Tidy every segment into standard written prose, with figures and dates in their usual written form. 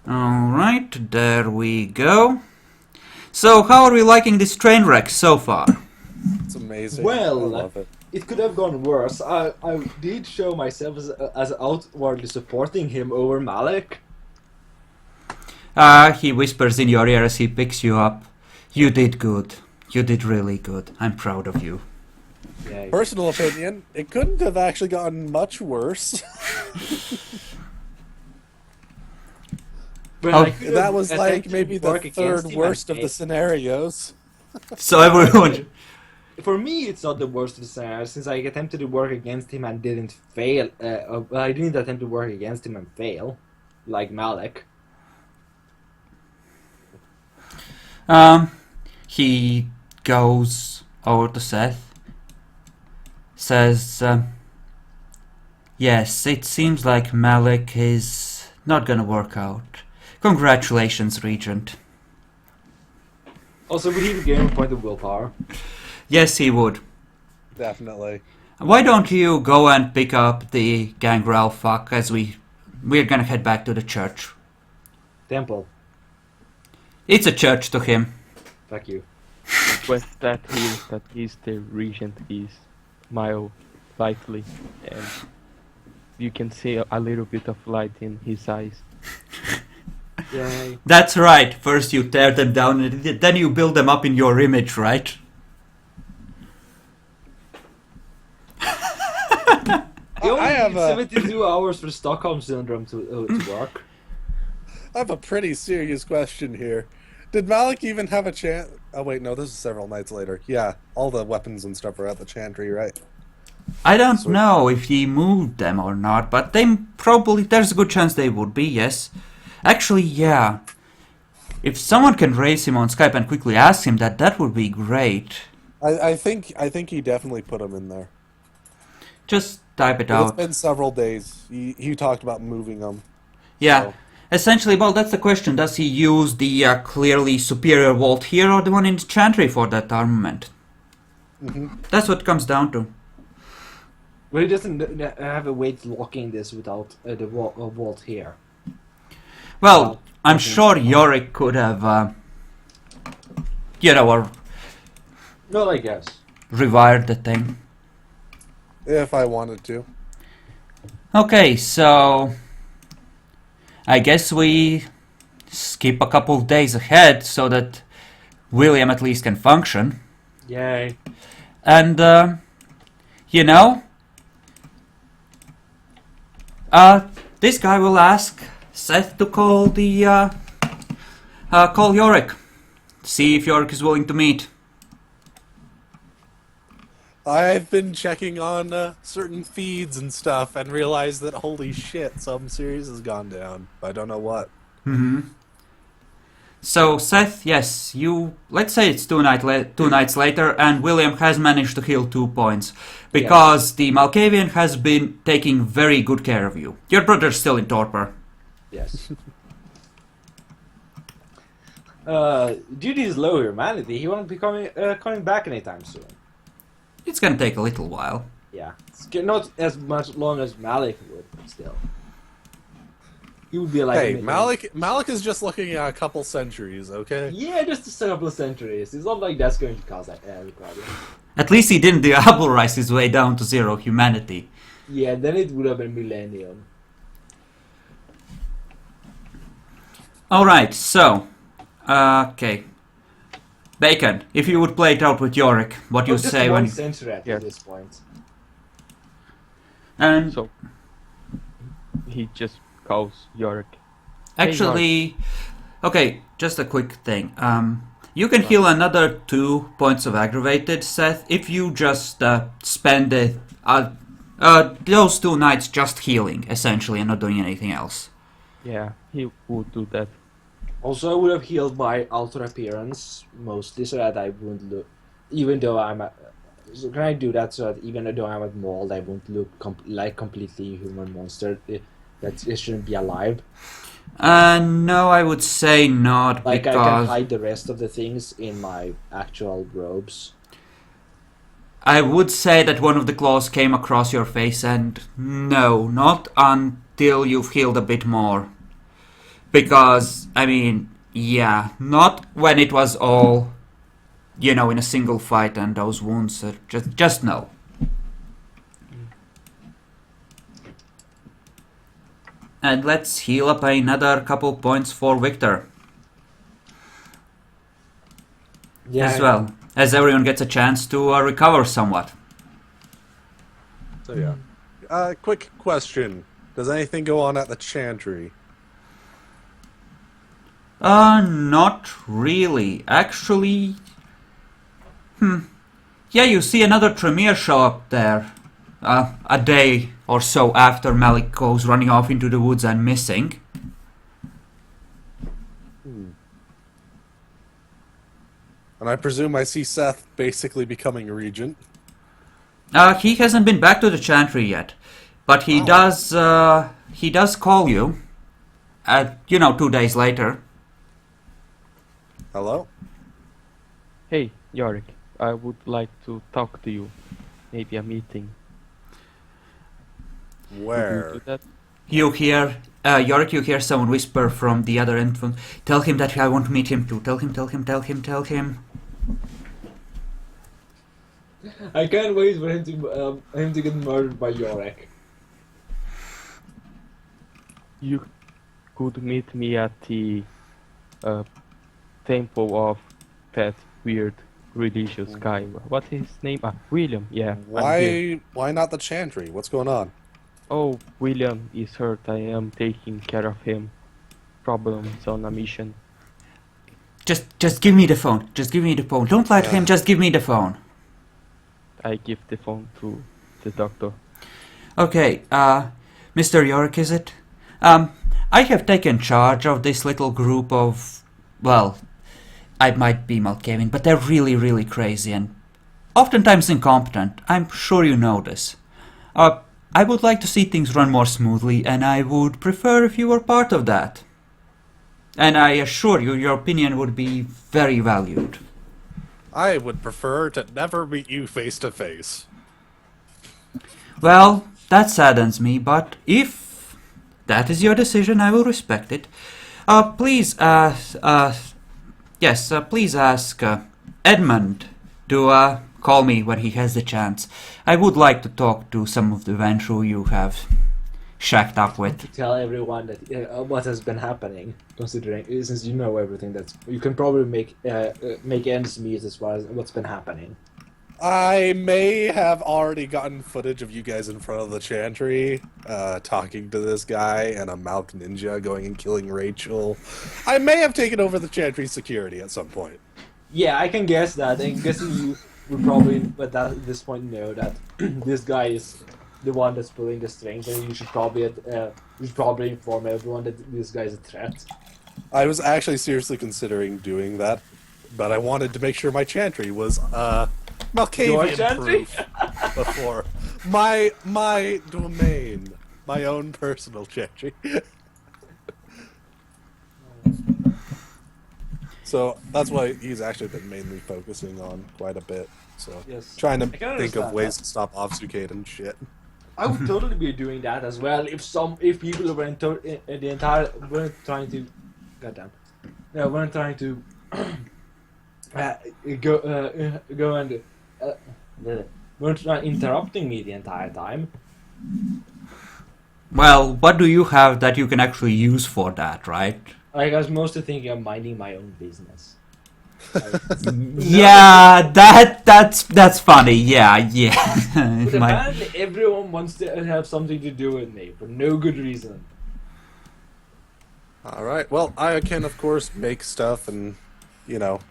Alright, there we go. So, how are we liking this train wreck so far? It's amazing. I Well, love it. it could have gone worse. I did show myself as outwardly supporting him over Malik. He whispers in your ear as he picks you up. You did good. You did really good. I'm proud of you. Yeah. Personal opinion, it couldn't have actually gotten much worse. But Oh, I could That have was like attempted maybe to the work against third him worst and of the scenarios. So everyone... For me, it's not the worst of the scenarios, since I attempted to work against him and didn't fail. I didn't attempt to work against him and fail, like Malik. He goes over to Seth. Says, yes, it seems like Malik is not gonna work out. Congratulations, Regent. Also, would he be getting a point of willpower? Yes, he would. Definitely. Why don't you go and pick up the gangrel fuck as we're gonna head back to the church. Temple. It's a church to him. Fuck you. With that he's the regent, he's mile likely, and you can see a little bit of light in his eyes. Yay. That's right. First you tear them down and then you build them up in your image, right? You only I have need a 72 hours for Stockholm Syndrome to work. I have a pretty serious question here. Did Malik even have a chance? Oh wait, no, this is several nights later. Yeah, all the weapons and stuff are at the Chantry, right? I don't Sweet. know if he moved them or not, but there's a good chance they would be, yes. Actually, yeah. If someone can raise him on Skype and quickly ask him that would be great. I think he definitely put them in there. Just type it But it's out. been several days. He talked about moving them. Yeah. So, Essentially, well, that's the question. Does he use the clearly superior vault here or the one in Chantry for that armament? That's what it comes down to. But he doesn't have a way to locking this without the vault here. Well, I'm okay. sure Yorick could have, or Well, I guess. rewired the thing. if I wanted to. Okay, so I guess we skip a couple of days ahead so that William at least can function. Yay. And, this guy will ask Seth to call call Yorick. See if Yorick is willing to meet. I've been checking on certain feeds and stuff and realized that holy shit, some series has gone down. I don't know what. So, Seth, yes, let's say it's two nights later, and William has managed to heal 2 points. Because the Malkavian has been taking very good care of you. Your brother's still in torpor. Yes. Due to his low humanity, he won't be coming back anytime soon. It's gonna take a little while. Yeah. It's not as much long as Malik would, but still. He would be like... Hey, Malik is just looking at a couple centuries, okay? Yeah, just a couple of centuries. It's not like that's going to cause a problem. At least he didn't diabolize his way down to 0 humanity. Yeah, then it would have been millennium. Alright, so... okay. Bacon, if you would play it out with Yorick, what you Just say one when... century at Yeah. this point. And So he just calls Yorick. actually... Okay, just a quick thing. You can heal another 2 points of aggravated, Seth, if you just spend those 2 nights just healing, essentially, and not doing anything else. Yeah, he would do that. Also, I would have healed my outer appearance, mostly, so that I wouldn't look... Even though I'm a... So can I do that so that even though I'm a mold, I won't look like completely human monster? It shouldn't be alive. No, I would say not, Like, I can because... hide the rest of the things in my actual robes. I would say that one of the claws came across your face, and no, not until you've healed a bit more. Because, I mean, yeah, not when it was all, in a single fight and those wounds. Just no. And let's heal up another couple points for Victor Yeah. as well, as everyone gets a chance to recover somewhat. So yeah. Quick question: does anything go on at the Chantry? Not really. Actually, yeah, you see another Tremere show up there. A day or so after Malik goes running off into the woods and missing. And I presume I see Seth basically becoming regent. He hasn't been back to the Chantry yet, but he does call you. 2 days later. Hello? Hey, Yorick, I would like to talk to you. Maybe a meeting. Could you Where? do that? You hear, Yorick, you hear someone whisper from the other end. Tell him that I want to meet him too. Tell him. I can't wait for him to get murdered by Yorick. You could meet me at the temple of that weird religious guy. What's his name? William. Yeah. I'm here. Why not the Chantry? What's going on? Oh, William is hurt. I am taking care of him. Problems on a mission. Just give me the phone. Don't lie to him. Just give me the phone. I give the phone to the doctor. Okay, Mr. Yorick, is it? I have taken charge of this little group of, well, I might be Malkavian, but they're really, really crazy and oftentimes incompetent. I'm sure you know this. I would like to see things run more smoothly, and I would prefer if you were part of that. And I assure you, your opinion would be very valued. I would prefer to never meet you face to face. Well, that saddens me, but if that is your decision, I will respect it. Please ask Edmund to call me when he has the chance. I would like to talk to some of the Ventru you have shacked up with. Tell everyone that what has been happening, considering since you know everything. You can probably make ends meet as far as what's been happening. I may have already gotten footage of you guys in front of the Chantry, talking to this guy and a Malk ninja going and killing Rachel. I may have taken over the Chantry security at some point. Yeah, I can guess that. I'm guessing you would probably, at this point, know that this guy is the one that's pulling the strings, and you should probably inform everyone that this guy is a threat. I was actually seriously considering doing that, but I wanted to make sure my Chantry was Malkavian proof before my domain, my own personal Chantry. So that's why he's actually been mainly focusing on quite a bit. So Yes. trying to I can think of understand ways that. to stop obfuscate and shit. I would totally be doing that as well if people weren't weren't trying to, goddamn, weren't trying to go and weren't interrupting me the entire time. Well, what do you have that you can actually use for that, right? Like, I was mostly thinking of minding my own business. Yeah, that's funny. Yeah. But apparently everyone wants to have something to do with me for no good reason. Alright, well, I can, of course, make stuff and,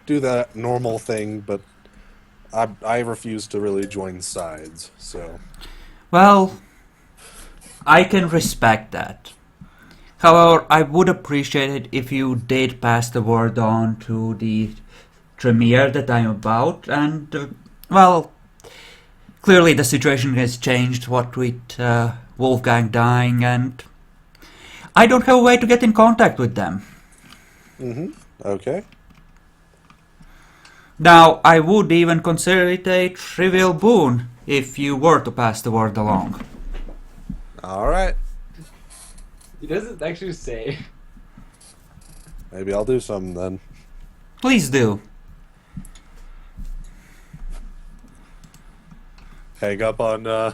do that normal thing, but I refuse to really join sides, so... Well, I can respect that. However, I would appreciate it if you did pass the word on to the Tremere that I'm about, and, well, clearly the situation has changed, what with Wolfgang dying, and I don't have a way to get in contact with them. Okay. Now, I would even consider it a trivial boon if you were to pass the word along. Alright. He doesn't actually say. Maybe I'll do some then. Please do. Hang up on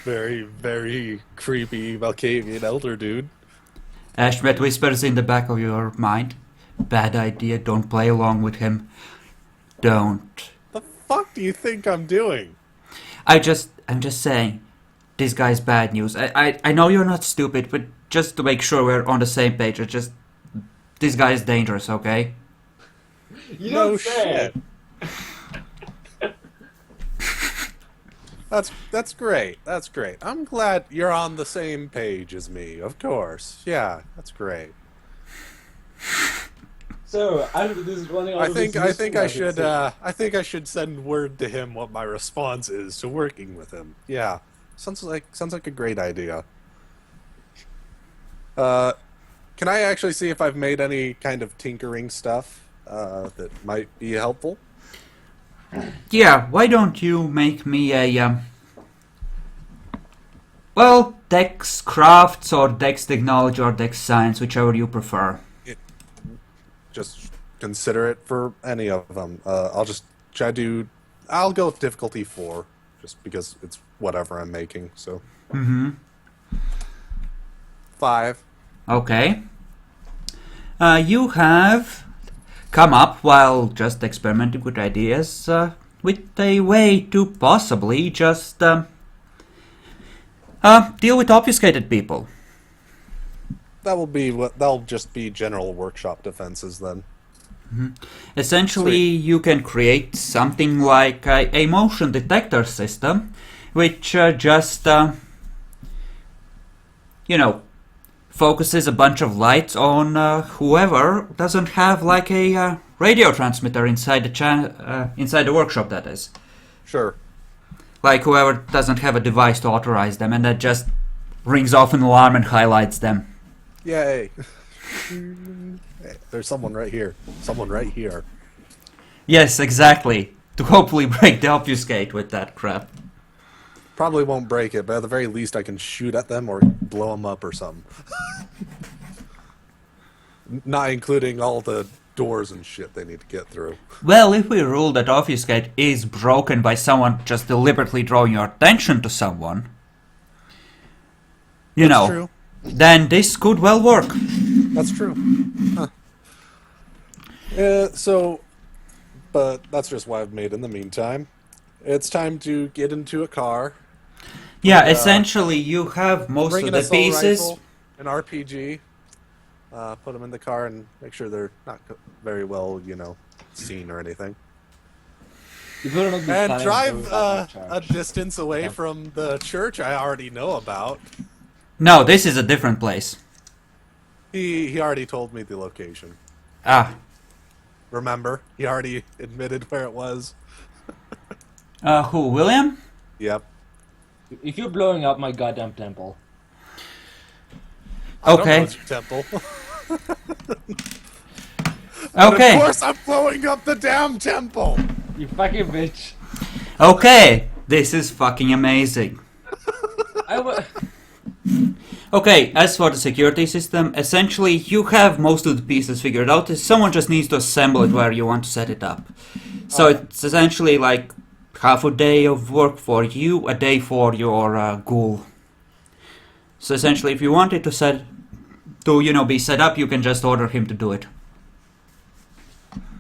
very, very creepy Malkavian elder dude. Ashmet whispers in the back of your mind. Bad idea, don't play along with him. Don't. The fuck do you think I'm doing? I'm just saying, this guy's bad news. I know you're not stupid, but just to make sure we're on the same page, this guy is dangerous, okay? You No don't say. shit. That's great. That's great. I'm glad you're on the same page as me. Of course. Yeah, that's great. So, this is running I think I should send word to him what my response is to working with him. Yeah. Sounds like a great idea. Can I actually see if I've made any kind of tinkering stuff that might be helpful? Yeah, why don't you make me a, Dex Crafts or Dex Technology or Dex Science, whichever you prefer. Just consider it for any of them. I'll just try to I'll go with difficulty 4, just because it's whatever I'm making, so. 5. Okay. You have come up, while just experimenting with ideas, with a way to possibly just deal with obfuscated people. That'll just be general workshop defenses then. Essentially, Sweet. you can create something like a motion detector system, which focuses a bunch of lights on whoever doesn't have like a radio transmitter inside the workshop. That is, Sure. like whoever doesn't have a device to authorize them, and that just rings off an alarm and highlights them. Yay. Hey, there's someone right here. Someone right here. Yes, exactly. To hopefully break the obfuscate with that crap. Probably won't break it, but at the very least I can shoot at them or blow them up or something. Not including all the doors and shit they need to get through. Well, if we rule that obfuscate is broken by someone just deliberately drawing your attention to someone, That's true. then this could well work. That's true. Huh. But that's just what I've made in the meantime. It's time to get into a car. Yeah, essentially you have most Bring of an the assault pieces. rifle, an RPG. Put them in the car and make sure they're not very well, seen or anything. You better not be And planning drive to go back to a church. distance away from the church I already know about. No, this is a different place. He already told me the location. Ah, Remember? He already admitted where it was. who, William? Yep. If you're blowing up my goddamn temple, I don't know Okay. it's your temple. Okay. Of course I'm blowing up the damn temple! you fucking bitch. Okay, this is fucking amazing. Okay, as for the security system, essentially you have most of the pieces figured out. Someone just needs to assemble it where you want to set it up. So it's essentially like half a day of work for you, a day for your ghoul. So essentially, if you want it to be set up, you can just order him to do it.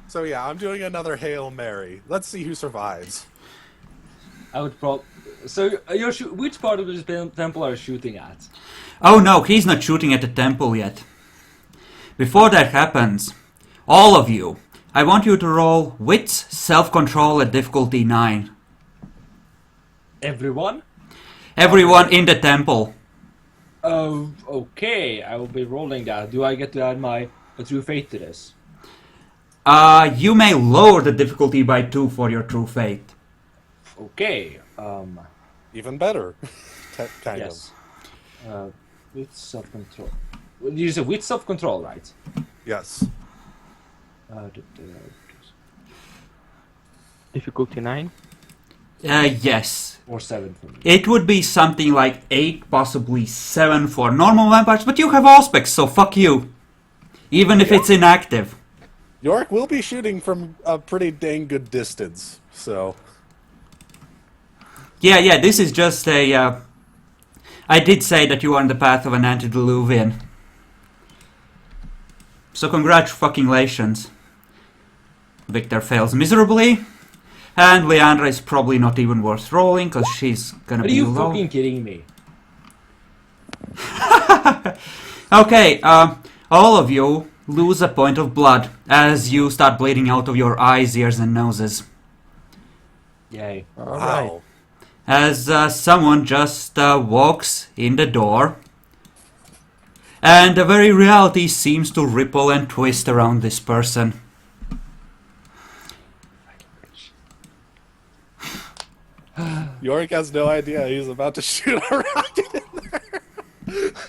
So yeah, I'm doing another Hail Mary. Let's see who survives. I would probably. So, which part of this temple are you shooting at? Oh no, he's not shooting at the temple yet. Before that happens, all of you, I want you to roll Wits Self-Control at difficulty 9. Everyone? Everyone in the temple. Oh, okay. I will be rolling that. Do I get to add my true fate to this? You may lower the difficulty by 2 for your true fate. Okay. Even better. Kind Yes. With self-control. You said with self-control, right? of. Yes. Difficulty 9. Yes. Or 7 for me. It would be something like 8, possibly 7 for normal vampires, but you have Auspex, so fuck you. even if it's inactive. Yorick will be shooting from a pretty dang good distance, so... Yeah, this is just a... I did say that you are on the path of an antediluvian. So congratulations. Victor fails miserably. And Leandra is probably not even worth rolling, because she's gonna be low. Are you fucking kidding me? Okay, all of you lose a point of blood as you start bleeding out of your eyes, ears, and noses. Yay. Wow. As someone just walks in the door, and the very reality seems to ripple and twist around this person. Yorick has no idea he's about to shoot a rocket in there.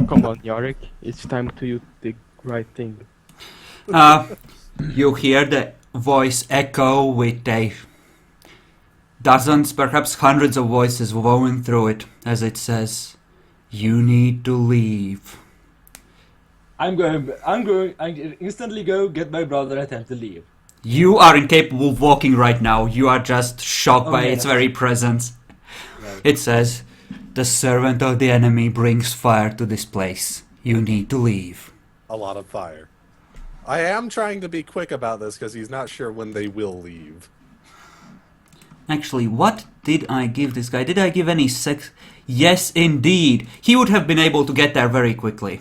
Come on, Yorick. It's time to do the right thing. You hear the voice echo with dozens, perhaps hundreds of voices woven through it as it says, "You need to leave." I'm instantly go get my brother and attempt to leave. You are incapable of walking right now. You are just shocked by Okay, its that's- very presence. Right. It says, "The servant of the enemy brings fire to this place. You need to leave." A lot of fire. I am trying to be quick about this because he's not sure when they will leave. Actually, what did I give this guy? Did I give any sex? Yes, indeed. He would have been able to get there very quickly.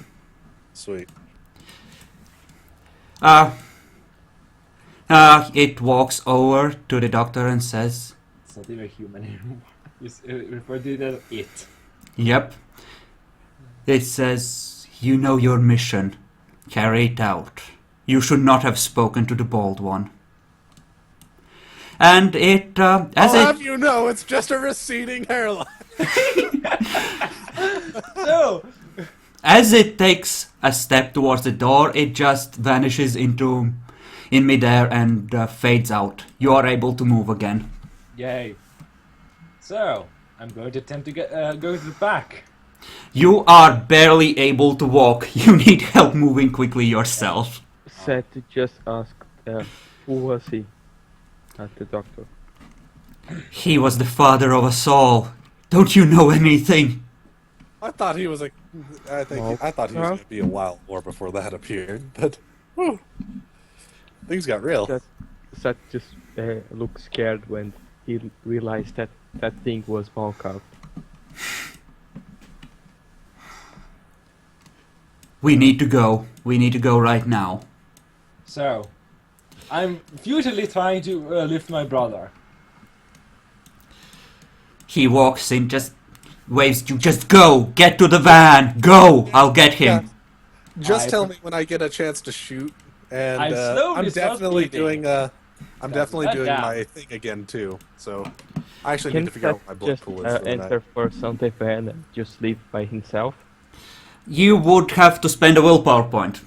Sweet. It walks over to the doctor and says, It's not even human anymore. You refer to it as it. "Yep." It says, "You know your mission. Carry it out. You should not have spoken to the bald one." And it, as I'll it... have you know, it's just a receding hairline. No! As it takes a step towards the door, it just vanishes in midair and fades out. You are able to move again. Yay. So, I'm going to attempt to go to the back. You are barely able to walk. You need help moving quickly yourself. Seth just asked, who was he? At the doctor. He was the father of us all. Don't you know anything? I thought he was I thought he was going to be a while more before that appeared, but whew, things got real. Seth just looked scared when he realized that that thing was Volkov. We need to go. We need to go right now. So, I'm futilely trying to lift my brother. He walks in, just waves you, "Just go! Get to the van! Go! I'll get him!" Yeah. Just tell me when I get a chance to shoot, and I'm slowly I'm definitely bleeding. doing I'm definitely that doing down. my thing again too. So I actually Can need to figure out Seth what my blood just pool is for the night. enter first on the van and just leave by himself? You would have to spend a willpower point.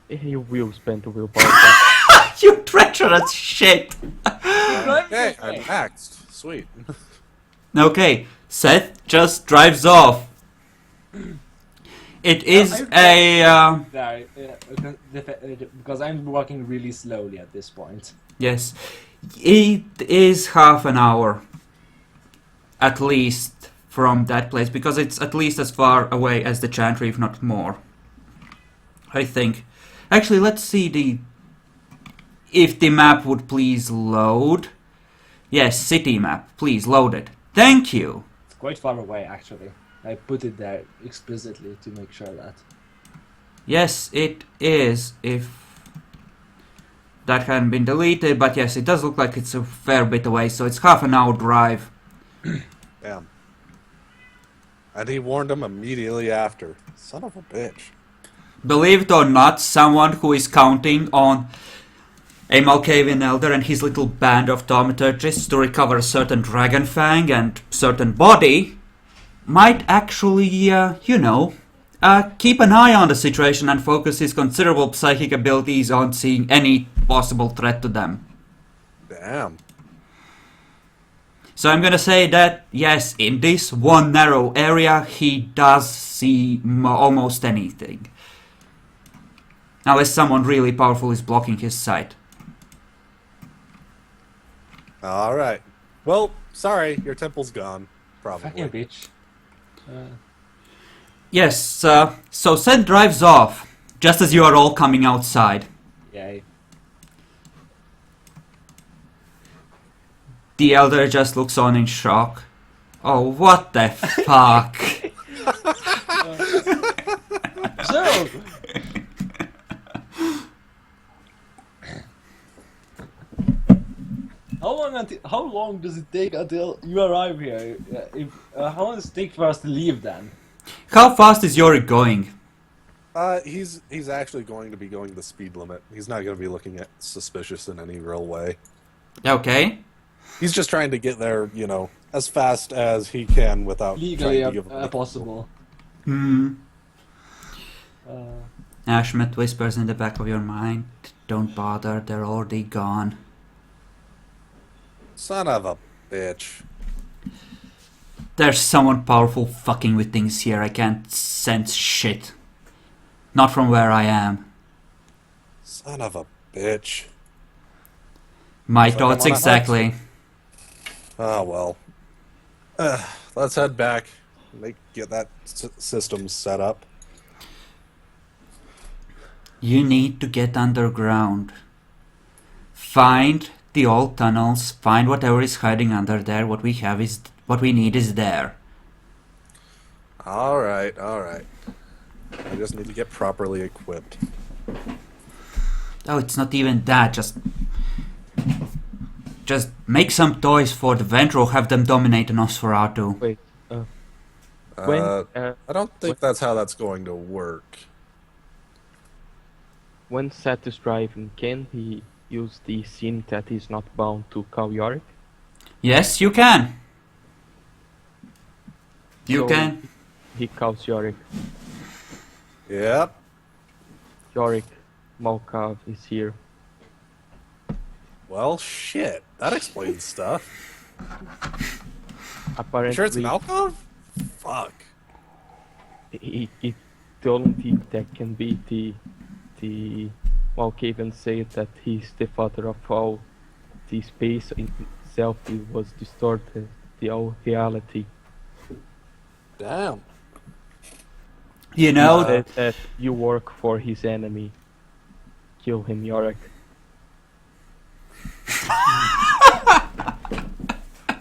He will spend the willpower point. You treacherous shit! Hey, I'm axed. Sweet. Okay, Seth just drives off. It is Because I'm walking really slowly at this point. yes, it is half an hour at least from that place, because it's at least as far away as the Chantry, if not more. I think. Actually, let's see if the map would please load. Yes, city map, please load it. Thank you. It's quite far away, actually. I put it there explicitly to make sure that. Yes, it is, if that hadn't been deleted, but yes, it does look like it's a fair bit away, so it's half an hour drive. Damn. And he warned him immediately after. Son of a bitch. Believe it or not, someone who is counting on a Malkavian Elder and his little band of thaumaturgists to recover a certain dragon fang and certain body might actually, keep an eye on the situation and focus his considerable psychic abilities on seeing any possible threat to them. Damn. So I'm gonna say that, yes, in this one narrow area, he does see almost anything. Unless someone really powerful is blocking his sight. Alright. Well, sorry, your temple's gone. Fucking Probably. bitch. Yes, so Seth drives off, just as you are all coming outside. Yay. The Elder just looks on in shock. Oh, what the fuck? So, how long does it take until you arrive here? How long does it take for us to leave then? How fast is Yorick going? He's actually going to be going the speed limit. He's not going to be looking at suspicious in any real way. Okay. He's just trying to get there, you know, as fast as he can without Legally trying to give possible. Ashmet whispers in the back of your mind, don't bother, they're already gone. Son of a bitch. There's someone powerful fucking with things here, I can't sense shit. Not from where I am. Son of a bitch. My So thoughts I'm on a exactly. Oh, well. Let's head back. Get that system set up. You need to get underground. Find the old tunnels, find whatever is hiding under there, what we need is there. Alright, alright. I just need to get properly equipped. Oh, it's not even that, just make some toys for the Ventro, have them dominate Nosferatu. Wait. I don't think that's how that's going to work. When Seth is driving, can he use the scene that he's not bound to cow Yorick? Yes, you can. You So can. He cows Yorick. Yep. Yorick, Malkav is here. Well, shit. That explains stuff. Apparently, Sure it's Malkov? Fuck. he told me that can be the Malkavian say that he's the father of all. The space in itself it was distorted, the all reality. Damn. You know, He said that you work for his enemy. Kill him, Yorick.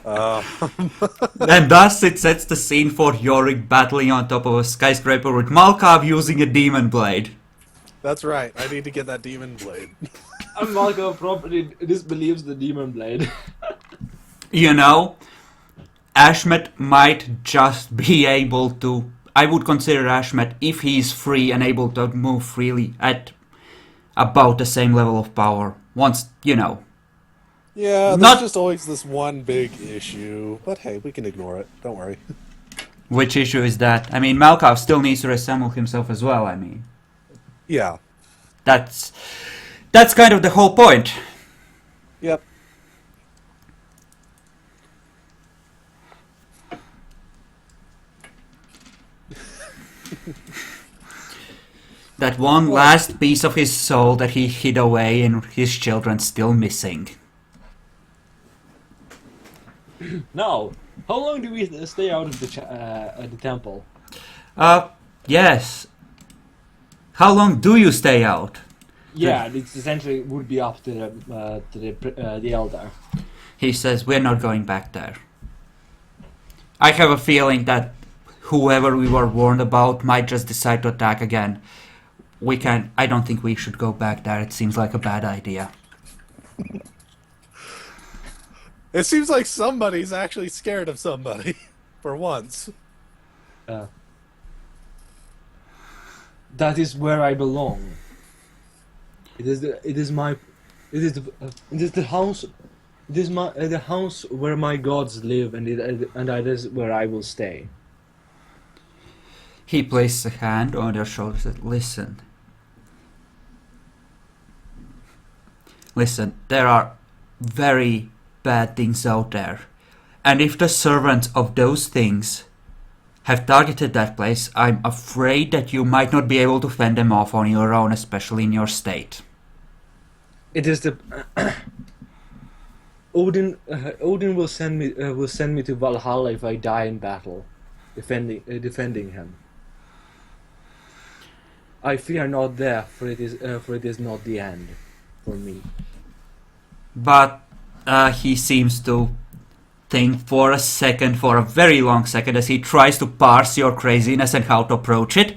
and thus it sets the scene for Yorick battling on top of a skyscraper with Malkav using a demon blade. That's right. I need to get that demon blade. And Malko properly disbelieves the demon blade. You know, Ashmet might just be able to... I would consider Ashmet, if he's free and able to move freely, at about the same level of power. Once, you know. Yeah, there's Not- just always this one big issue. But hey, we can ignore it. Don't worry. Which issue is that? I mean, Malkav still needs to reassemble himself as well, I mean. Yeah. That's kind of the whole point. Yep. That one last piece of his soul that he hid away and his children still missing. Now, how long do we stay out of the temple? Yes. How long do you stay out? Yeah, it's essentially would be up to the elder. He says, we're not going back there. I have a feeling that whoever we were warned about might just decide to attack again. I don't think we should go back there. It seems like a bad idea. It seems like somebody's actually scared of somebody. For once. That is where I belong. It is the house. It is the house where my gods live, and that is where I will stay. He places a hand on their shoulders and says, Listen, there are very bad things out there. And if the servants of those things have targeted that place, I'm afraid that you might not be able to fend them off on your own, especially in your state. It is the Odin. Odin will send me to Valhalla if I die in battle, defending him. I fear not death, for it is not the end for me. But he seems to think for a very long second, as he tries to parse your craziness and how to approach it.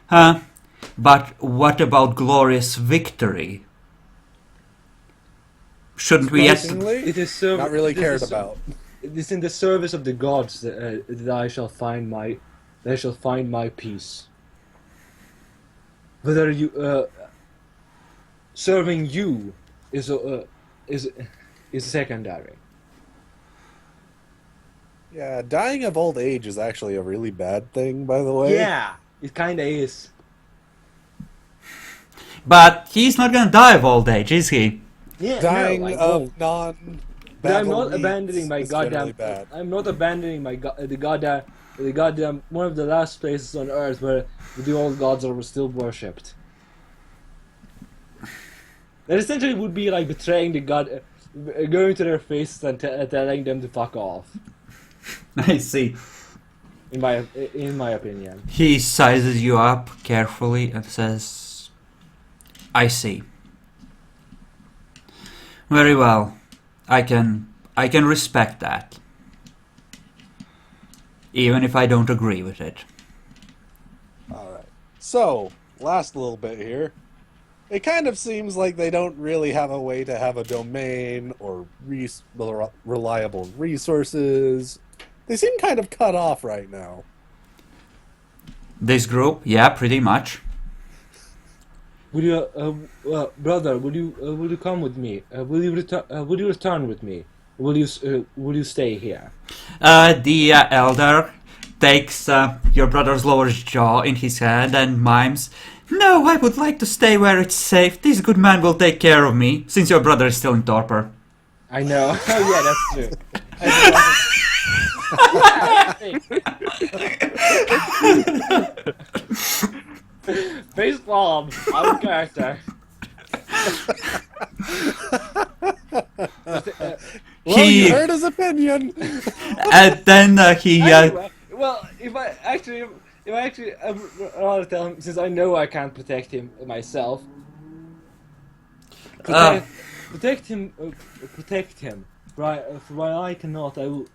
But what about glorious victory? Shouldn't we? It is not really cared about. It is in the service of the gods that I shall find my peace. Whether you serving you is secondary. Yeah, dying of old age is actually a really bad thing, by the way. Yeah, it kinda is. But he's not gonna die of old age, is he? Yeah, Dying no, I of won't. non. But I'm not abandoning my goddamn. Bad. I'm not abandoning the goddamn one of the last places on earth where the old gods are still worshipped. That essentially would be like betraying the god, going to their faces and telling them to fuck off. I see. In my opinion. He sizes you up carefully and says, I see. Very well. I can respect that. Even if I don't agree with it. Alright. So, last little bit here. It kind of seems like they don't really have a way to have a domain or reliable resources. They seem kind of cut off right now. This group, yeah, pretty much. Would you, brother? Would you come with me? Will you return with me? Will you stay here? The elder takes your brother's lower jaw in his hand and mimes, "No, I would like to stay where it's safe. This good man will take care of me, since your brother is still in torpor." I know. Oh yeah, that's true. Face palm, out of character. Well, you heard his opinion. And then he... Anyway, well, if I actually rather tell him, since I know I can't protect him myself. Protect him. Right, for I cannot. I will.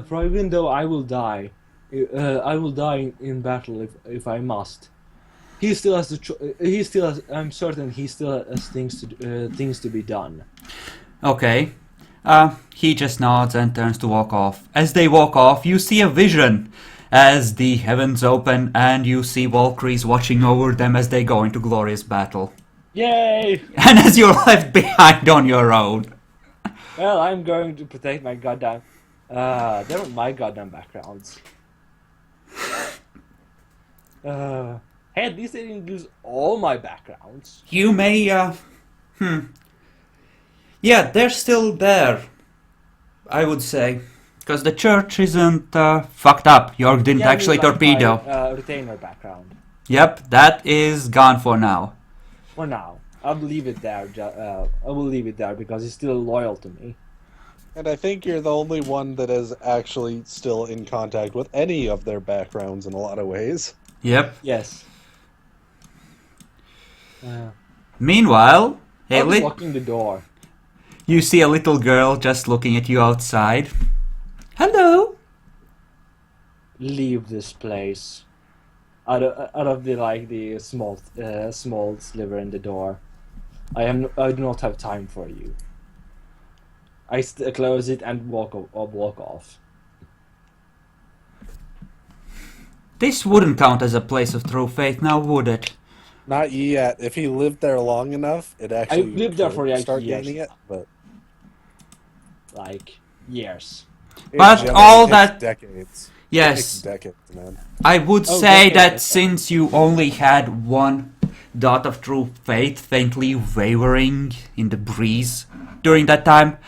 For even though I will die, I will die in battle if I must. He still has he still has. I'm certain he still has things to be done. Okay. He just nods and turns to walk off. As they walk off, you see a vision as the heavens open and you see Valkyries watching over them as they go into glorious battle. Yay! And as you're left behind on your own. Well, I'm going to protect my goddamn. They're not my goddamn backgrounds. Hey, at least they didn't lose all my backgrounds. You may, Yeah, they're still there, I would say. Because the church isn't fucked up. York didn't actually torpedo. My, retainer background. Yep, that is gone for now. For now. I will leave it there. I will leave it there because he's still loyal to me. And I think you're the only one that is actually still in contact with any of their backgrounds in a lot of ways. Yep. Yes. Meanwhile, I'm locking the door. You see a little girl just looking at you outside. Hello. Leave this place. Out of the small sliver in the door. I do not have time for you. I close it and walk off. This wouldn't count as a place of true faith, now would it? Not yet. If he lived there long enough, it actually I lived there for like start years. gaining it, but like years. But all that decades. Yes. It takes decades, man. I would say that since you only had one dot of true faith faintly wavering in the breeze during that time,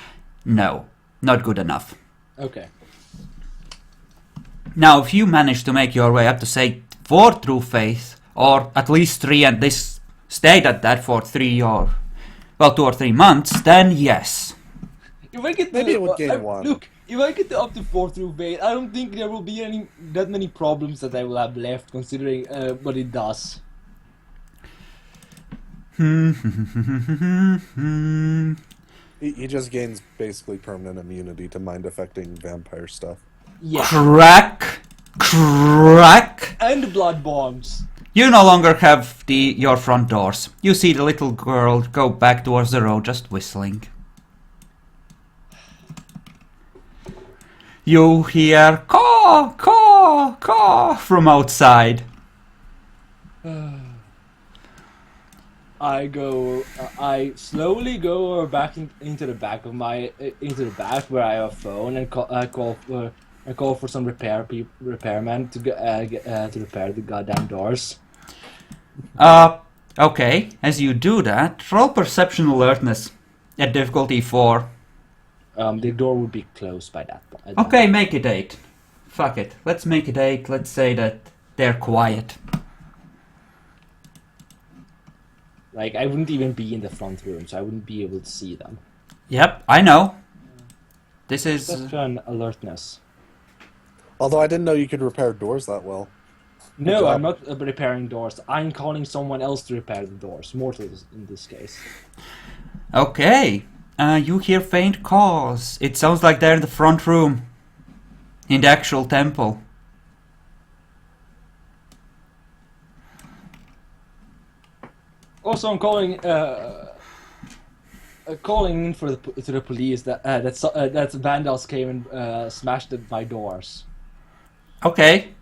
no, not good enough. Okay. Now, if you manage to make your way up to, say, 4 through faith, or at least 3, and this stayed at that for 3 or, well, 2 or 3 months, then yes. If I get Maybe it would gain 1. Look, if I get up to 4 through faith, I don't think there will be that many problems that I will have left, considering what it does. He just gains basically permanent immunity to mind-affecting vampire stuff. Yeah. Crack! And blood bombs. You no longer have your front doors. You see the little girl go back towards the road, just whistling. You hear caw, caw, caw from outside. I slowly go back into the back of where I have a phone and call for some repairmen to repair the goddamn doors. Okay. As you do that, roll perception alertness at difficulty 4. The door would be closed by that point. Okay, make it 8. Fuck it. Let's make it 8. Let's say that they're quiet. Like, I wouldn't even be in the front room, so I wouldn't be able to see them. Yep, I know. This is... Just an alertness. Although I didn't know you could repair doors that well. No, I'm not repairing doors. I'm calling someone else to repair the doors. Mortals in this case. Okay. You hear faint calls. It sounds like they're in the front room. In the actual temple. Also, I'm calling in to the police that vandals came and smashed my doors. Okay.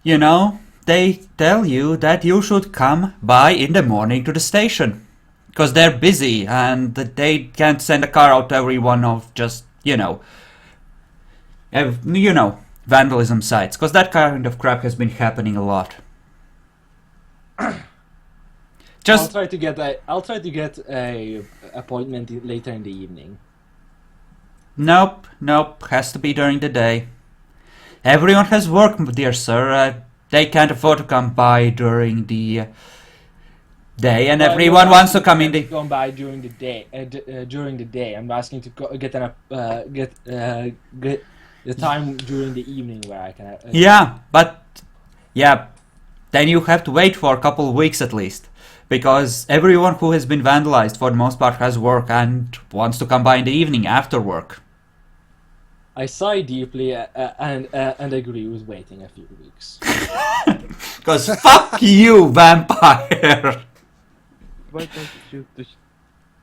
You know, they tell you that you should come by in the morning to the station. Because they're busy and they can't send a car out to every one of just, vandalism sites. Because that kind of crap has been happening a lot. I'll try to get a appointment later in the evening. Nope. Has to be during the day. Everyone has work, dear sir. They can't afford to come by during the day, and everyone wants to come in the... Come by during the day. During the day, I'm asking to get the time during the evening where I can. Then you have to wait for a couple of weeks at least, because everyone who has been vandalized for the most part has work and wants to come by in the evening after work. I sigh deeply and agree with waiting a few weeks. Because fuck you, vampire! Why don't you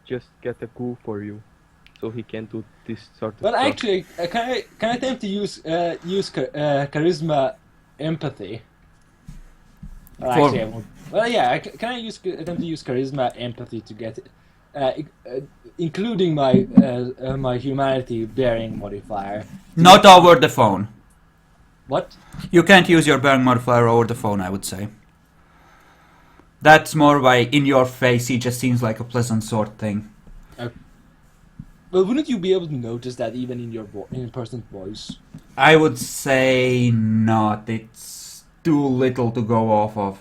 just get a ghoul for you, so he can do this sort of Well, stuff? actually, can I attempt to use charisma empathy? Well, actually, I won't. Well, yeah. Can I attempt to use charisma empathy to get, including my humanity bearing modifier? Not over the phone. What? You can't use your bearing modifier over the phone, I would say. That's more by in your face. He just seems like a pleasant sort thing. Well, wouldn't you be able to notice that even in your in-person voice? I would say not. It's too little to go off of.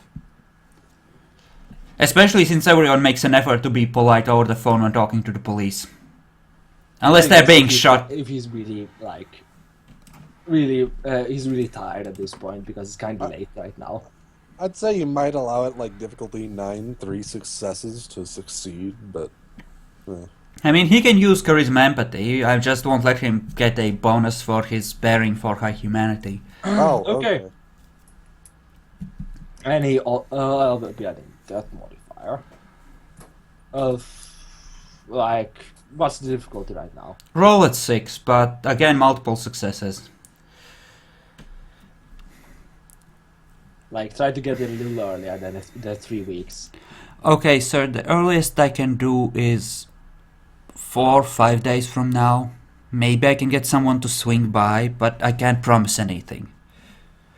Especially since everyone makes an effort to be polite over the phone when talking to the police. Unless they're being shot. If he's really, he's really tired at this point because it's kind of late right now. I'd say you might allow it like difficulty 9, 3 successes to succeed, but... I mean, he can use charisma empathy. I just won't let him get a bonus for his bearing for high humanity. Oh, okay. And I'll be adding that modifier. What's the difficulty right now? Roll at 6, but again, multiple successes. Try to get it a little earlier than the 3 weeks. Okay, sir, the earliest I can do is 4 or 5 days from now. Maybe I can get someone to swing by, but I can't promise anything.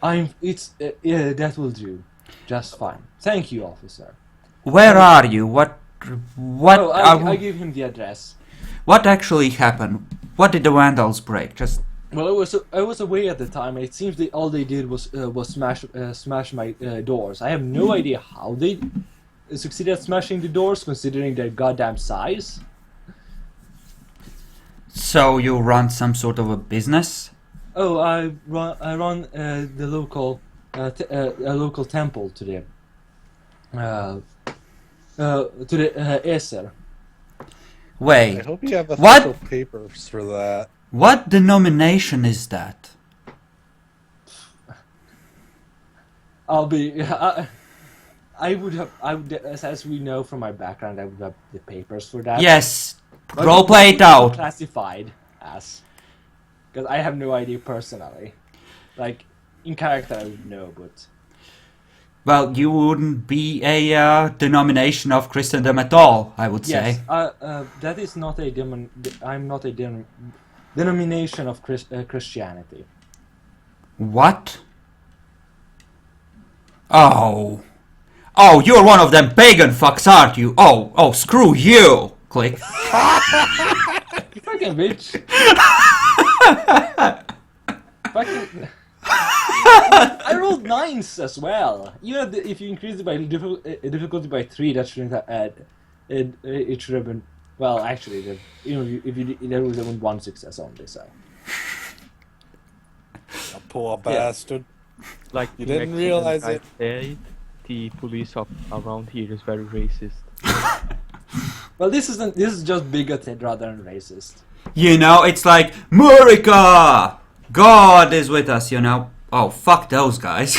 That will do. Just fine. Thank you, officer. Where are you? What? I give him the address. What actually happened? What did the vandals break? Just Well, I was away at the time. It seems that all they did was smash my doors. I have no idea how they succeeded at smashing the doors, considering their goddamn size. So you run some sort of a business? Oh, I run the local a local temple to the Eser. I Wait, hope you have What? official papers for that. what denomination is that? I'll be. I would have. As we know from my background, I would have the papers for that. Yes, But roleplay it what out. Classified as, because I have no idea personally. Like in character, I would know, but Well, you wouldn't be a denomination of Christendom at all, I would yes, say. that is not a I'm not a denomination of Christianity. What? Oh. Oh, you're one of them pagan fucks, aren't you? Oh, screw you! Click. Fucking bitch. Fucking. I rolled 9s as well. Even if you increase it by difficulty by 3, that shouldn't have it should have been. Well, actually, if you there was only 1 success only, so. A poor bastard. Like You the didn't Mexican realize guy it. said, the police around here is very racist. Well, this is just bigoted rather than racist. You know, it's like, Murica! God is with us, you know. Oh, fuck those guys.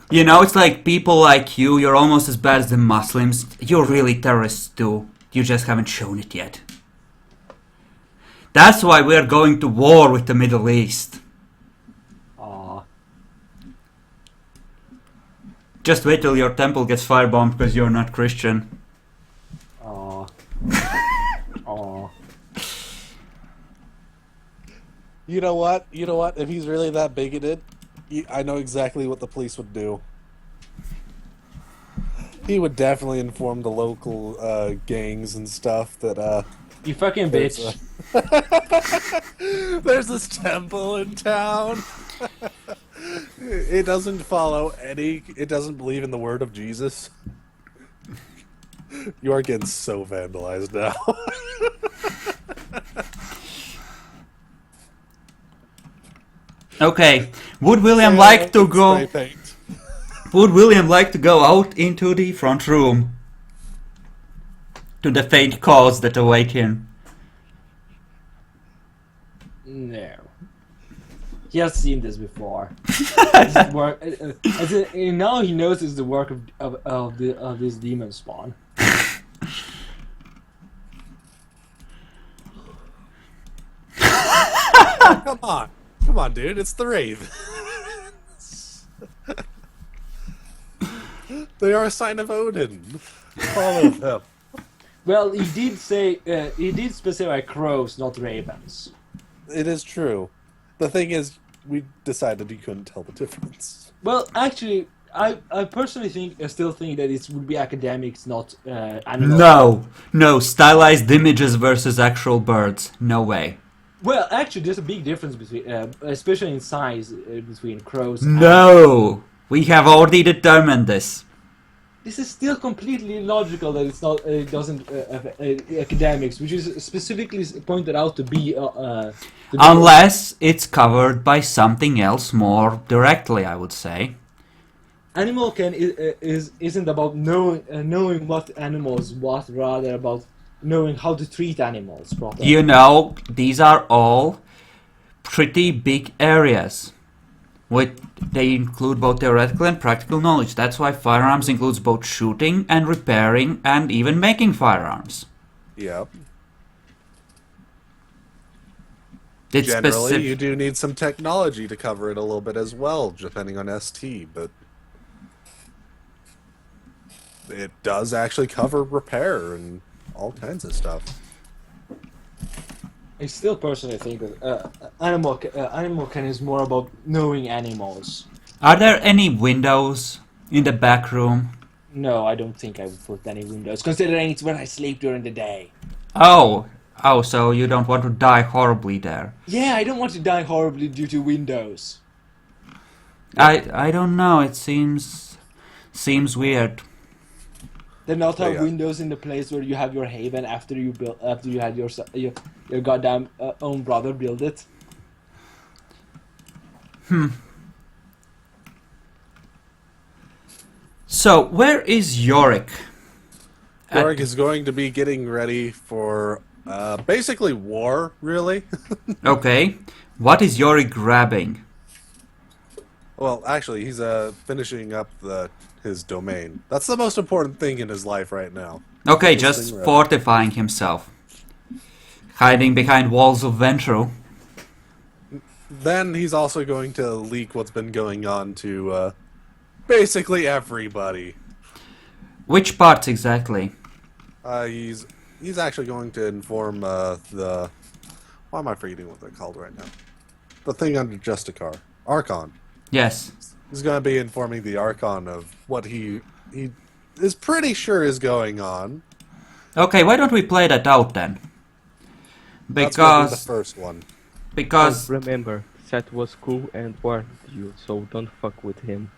You know, it's like people like you're almost as bad as the Muslims. You're really terrorists too. You just haven't shown it yet. That's why we're going to war with the Middle East. Aw. Just wait till your temple gets firebombed because you're not Christian. Aw. Aw. You know what? You know what? If he's really that bigoted, I know exactly what the police would do. He would definitely inform the local gangs and stuff that You fucking there's bitch. there's this temple in town. It doesn't follow any. It doesn't believe in the word of Jesus. You are getting so vandalized now. Okay, would William like to go? Spray paint. Would William like to go out into the front room? To the fate cause that await him. No. He has seen this before. This is work, now he knows it's the work of this demon spawn. Come on, dude! It's the Wraith. They are a sign of Odin. Follow them. Well, he did say he did specify crows, not ravens. It is true. The thing is, we decided you couldn't tell the difference. Well, actually, I personally still think that it would be academics, not animals. No, stylized images versus actual birds. No way. Well, actually, there's a big difference between, especially in size, between crows. No, we have already determined this. This is still completely illogical that it's not. It doesn't academics, which is specifically pointed out to be. Unless it's covered by something else more directly, I would say. Animal can isn't about knowing what animal is what, rather about knowing how to treat animals properly. You know, these are all pretty big areas. They include both theoretical and practical knowledge. That's why firearms includes both shooting and repairing and even making firearms. Yep. It's Generally, you do need some technology to cover it a little bit as well, depending on ST, but it does actually cover repair and all kinds of stuff. I still personally think that animal can is more about knowing animals. Are there any windows in the back room? No, I don't think I would put any windows, considering it's where I sleep during the day. Oh, Oh, so you don't want to die horribly there. Yeah, I don't want to die horribly due to windows. I don't know. It seems weird. Then not have Yeah. windows in the place where you have your haven after you had your goddamn own brother build it. So where is Yorick? Yorick is going to be getting ready for basically war, really. Okay. What is Yorick grabbing? Well, actually, he's finishing up his domain. That's the most important thing in his life right now. Okay, This just thing ready. fortifying himself. Hiding behind walls of Ventru. Then he's also going to leak what's been going on to basically everybody. Which parts exactly? He's actually going to inform the... Why am I forgetting what they're called right now? The thing under Justicar. Archon. Yes. He's going to be informing the Archon of what he is pretty sure is going on. Okay, why don't we play that out then? That's going to be the Because first one. because Remember, Seth was cool and warned you, so don't fuck with him.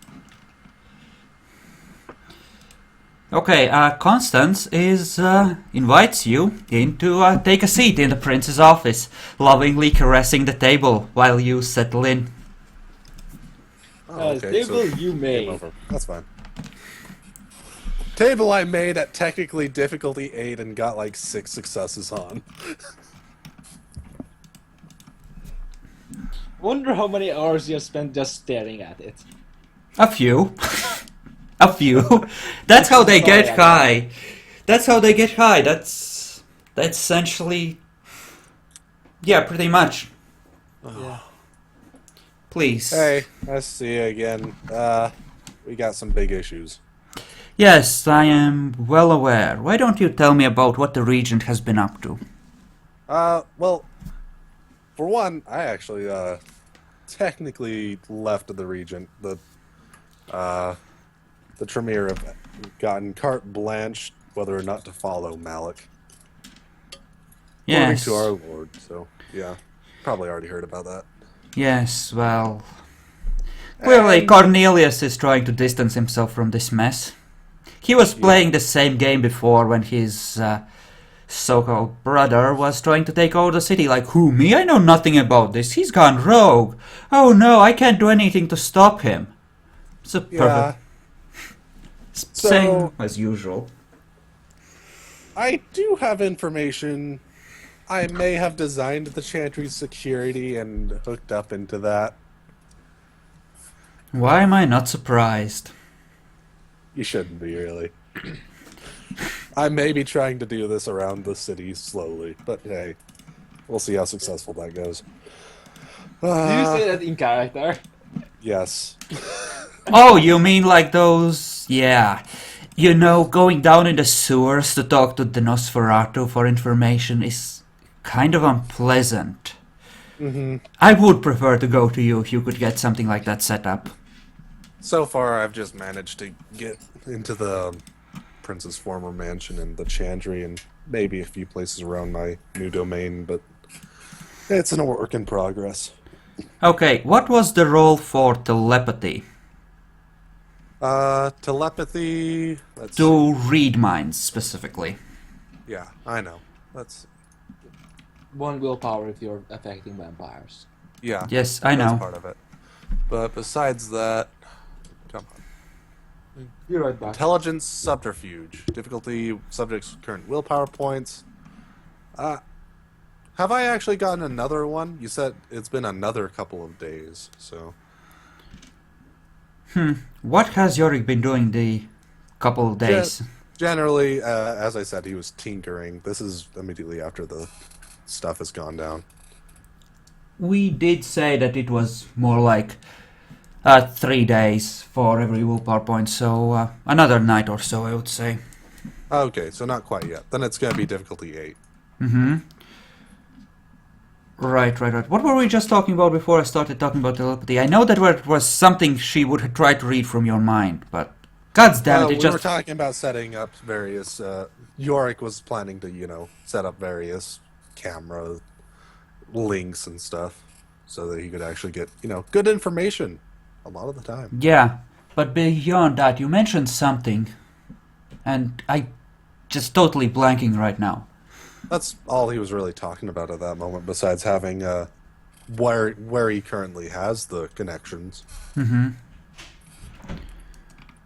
okay, Constance invites you in to take a seat in the prince's office, lovingly caressing the table while you settle in. Oh, Table you game made. over. That's fine. Table I made at technically difficulty 8 and got like 6 successes on. Wonder how many hours you have spent just staring at it. A few. A few. That's how they get high. That's how they get high. That's essentially... Yeah, pretty much. Yeah. Please. Hey, I see you again. We got some big issues. Yes, I am well aware. Why don't you tell me about what the Regent has been up to? Well, for one, I actually, technically left the Regent. The Tremere have gotten carte blanche whether or not to follow Malik. Yes. According to our lord, so, yeah. Probably already heard about that. Yes, well... Clearly, Cornelius is trying to distance himself from this mess. He was playing the same game before when his so-called brother was trying to take over the city. Like, who, me? I know nothing about this. He's gone rogue. Oh no, I can't do anything to stop him. It's a Yeah. perfect... Same as usual. I do have information. I may have designed the Chantry's security and hooked up into that. Why am I not surprised? You shouldn't be, really. I may be trying to do this around the city slowly, but hey, we'll see how successful that goes. Do you say that in character? Yes. Oh, you mean like those... Yeah. You know, going down in the sewers to talk to the Nosferatu for information is kind of unpleasant. I would prefer to go to you if you could get something like that set up. So far, I've just managed to get into the prince's former mansion and the Chantry and maybe a few places around my new domain, but it's a work in progress. Okay, what was the role for telepathy? Telepathy... To read minds, specifically. Yeah, I know. That's... One willpower if you're affecting vampires. Yeah. Yes, I That's know. part of it. But besides that... Come on. You're right back. Intelligence subterfuge. Difficulty, subject's current willpower points. Have I actually gotten another one? You said it's been another couple of days, so... What has Yorick been doing the couple of days? Generally, as I said, he was tinkering. This is immediately after the stuff has gone down. We did say that it was more like 3 days for every willpower point, so another night or so, I would say. Okay, so not quite yet. Then it's going to be difficulty 8. Right. What were we just talking about before I started talking about telepathy? I know that it was something she would try to read from your mind, but... God damn it, We it just... were talking about setting up various... Yorick was planning to, set up various camera links and stuff, so that he could actually get, good information a lot of the time. Yeah, but beyond that, you mentioned something, and I just totally blanking right now. That's all he was really talking about at that moment, besides having where he currently has the connections. Mm-hmm.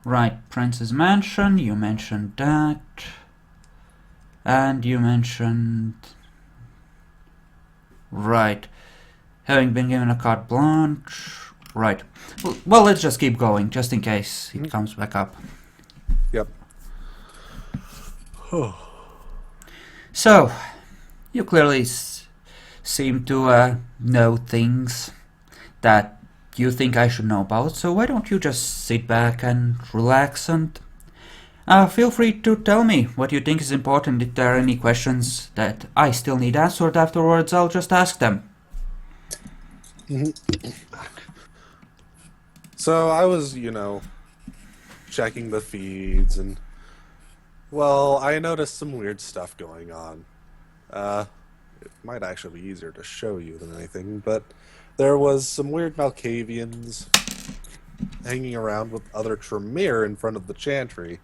Right, Prince's Mansion, you mentioned that. And you mentioned... Right. Having been given a carte blanche... Right. Well, let's just keep going, just in case it comes back up. Yep. So, you clearly seem to know things that you think I should know about, so why don't you just sit back and relax and feel free to tell me what you think is important. If there are any questions that I still need answered afterwards, I'll just ask them. So I was, checking the feeds, and, well, I noticed some weird stuff going on. It might actually be easier to show you than anything, but there was some weird Malkavians hanging around with other Tremere in front of the Chantry.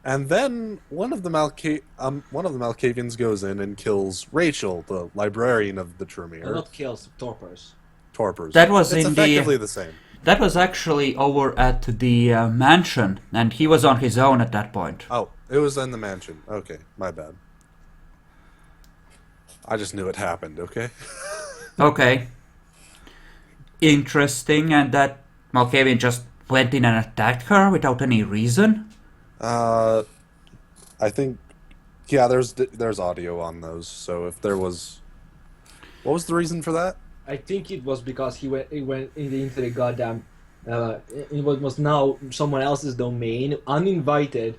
And then one of the Malkavians goes in and kills Rachel, the librarian of the Tremere. Not kills, torpors. Torpors. That was it's in effectively the same. That was actually over at the mansion, and he was on his own at that point. Oh, it was in the mansion. Okay, my bad. I just knew it happened, okay? Okay. Interesting, and that Malkavian just went in and attacked her without any reason? I think, yeah, there's audio on those, so if there was... What was the reason for that? I think it was because he went into the goddamn... it was now someone else's domain, uninvited,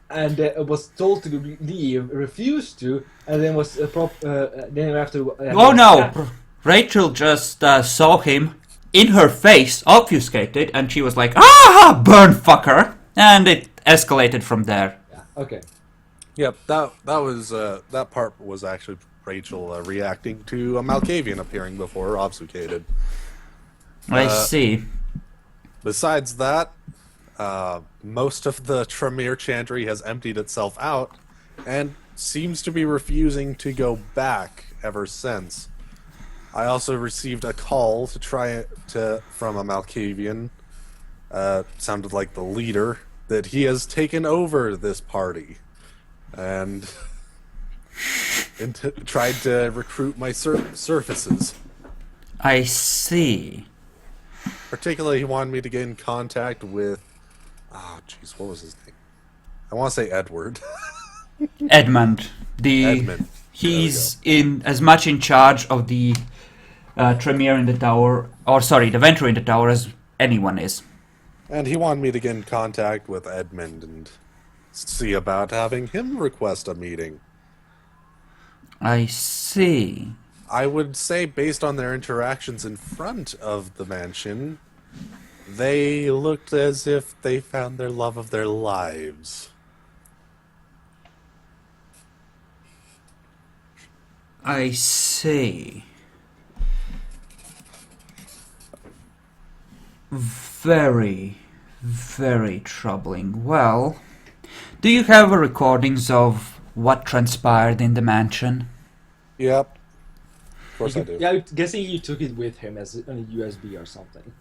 and was told to leave, refused to, and then was then after. Oh no! Rachel just saw him in her face, obfuscated, and she was like, "Ah, burn, fucker!" And it escalated from there. Yeah. Okay. Yep, that part was actually Rachel reacting to a Malkavian appearing before her, obfuscated. I see. Besides that, most of the Tremere Chantry has emptied itself out, and seems to be refusing to go back ever since. I also received a call from a Malkavian, sounded like the leader, that he has taken over this party, and tried to recruit my services. I see. Particularly, he wanted me to get in contact with... Oh, jeez, what was his name? I want to say Edward. Edmund. Edmund. He's as much in charge of the Tremere in the tower, the Venture in the tower, as anyone is. And he wanted me to get in contact with Edmund and see about having him request a meeting. I see. I would say, based on their interactions in front of the mansion, they looked as if they found their love of their lives. I see. Very, very troubling. Well, do you have recordings of what transpired in the mansion? Yep. Of course I do. Yeah, I'm guessing he took it with him as on a USB or something.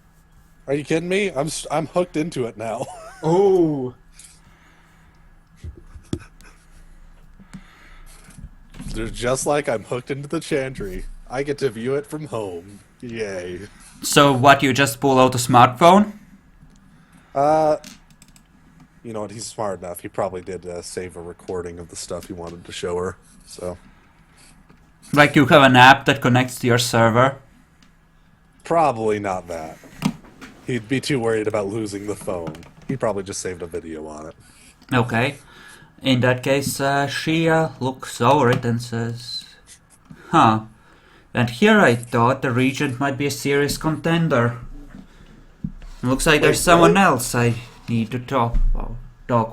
Are you kidding me? I'm hooked into it now. Oh. Just like I'm hooked into the Chantry. I get to view it from home. Yay. So what, you just pull out a smartphone? You know what, he's smart enough. He probably did save a recording of the stuff he wanted to show her, so... Like you have an app that connects to your server? Probably not that. He'd be too worried about losing the phone. He probably just saved a video on it. Okay. In that case, she looks over it and says, "Huh. And here I thought the Regent might be a serious contender. Looks like there's someone else I need to talk